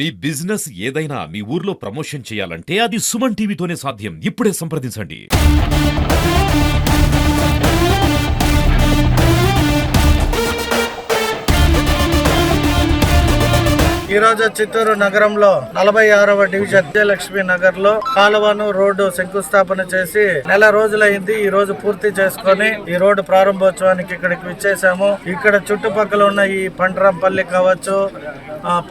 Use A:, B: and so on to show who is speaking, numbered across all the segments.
A: మీ business ఏదైనా మీ ఊర్లో promotion చేయాలంటే అది సుమన్ టీవీతోనే సాధ్యం. ఇప్పుడే సంప్రదించండి.
B: ఈ రోజు చిత్తూరు నగరంలో 46వ డివిజన్ విజయలక్ష్మి నగర్ లో కాలువను రోడ్డు శంకుస్థాపన చేసి నెల రోజులైంది. ఈ రోజు పూర్తి చేసుకొని ఈ రోడ్డు ప్రారంభోత్సవానికి ఇక్కడికి విచ్చేసాము. ఇక్కడ చుట్టుపక్కల ఉన్న ఈ పండ్రంపల్లి కావచ్చు,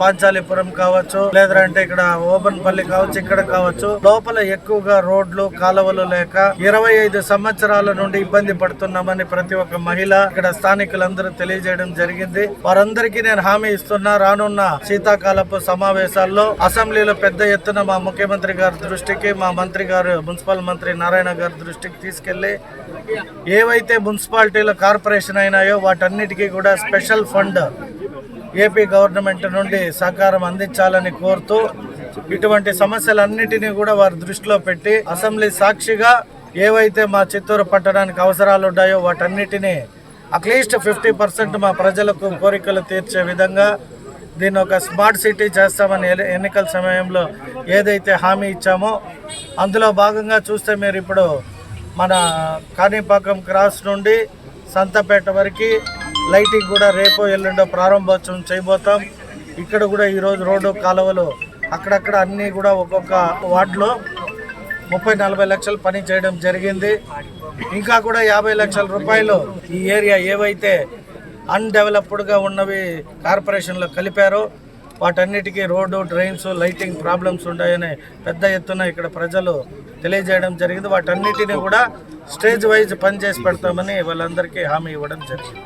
B: పాంచాలిపురం కావచ్చు, లేదంటే ఇక్కడ ఓబన్పల్లి కావచ్చు, ఇక్కడ కావచ్చు, లోపల ఎక్కువగా రోడ్లు కాలువలు లేక 25 సంవత్సరాల నుండి ఇబ్బంది పడుతున్నామని ప్రతి ఒక్క మహిళ ఇక్కడ స్థానికులందరూ తెలియజేయడం జరిగింది. వారందరికీ నేను హామీ ఇస్తున్నా, రానున్న శీతాకాలపు సమావేశాల్లో అసెంబ్లీలో పెద్ద ఎత్తున మా ముఖ్యమంత్రి గారి దృష్టికి, మా మంత్రి గారు మున్సిపల్ మంత్రి నారాయణ గారి దృష్టికి తీసుకెళ్లి ఏవైతే మున్సిపాలిటీల కార్పొరేషన్ అయినాయో వాటన్నిటికీ కూడా స్పెషల్ ఫండ్ ఏపీ గవర్నమెంట్ నుండి సహకారం అందించాలని కోరుతూ ఇటువంటి సమస్యలన్నిటినీ కూడా వారి దృష్టిలో పెట్టి అసెంబ్లీ సాక్షిగా ఏవైతే మా చిత్తూరు పట్టణానికి అవసరాలు ఉన్నాయో వాటన్నిటినీ అట్లీస్ట్ 50% మా ప్రజలకు కోరికలు తీర్చే విధంగా దీన్ని ఒక స్మార్ట్ సిటీ చేస్తామని ఎన్నికల సమయంలో ఏదైతే హామీ ఇచ్చామో అందులో భాగంగా చూస్తే మీరు ఇప్పుడు మన కాణిపాకం క్రాస్ నుండి సంతపేట వరకు లైటింగ్ కూడా రేపు ఎల్లుండో ప్రారంభోత్సవం చేయబోతాం. ఇక్కడ కూడా ఈరోజు రోడ్డు కాలువలు అక్కడక్కడ అన్నీ కూడా ఒక్కొక్క వార్డులో 30-40 లక్షలు పని చేయడం జరిగింది. ఇంకా కూడా 50 లక్షల రూపాయలు ఈ ఏరియా ఏవైతే అన్డెవలప్డ్గా ఉన్నవి కార్పొరేషన్లో కలిపారో వాటన్నిటికీ రోడ్డు, డ్రైన్స్, లైటింగ్ ప్రాబ్లమ్స్ ఉన్నాయని పెద్ద ఎత్తున ఇక్కడ ప్రజలు తెలియజేయడం జరిగింది. వాటన్నిటిని కూడా స్టేజ్ వైజ్ పనిచేసి పెడతామని వాళ్ళందరికీ హామీ ఇవ్వడం జరిగింది.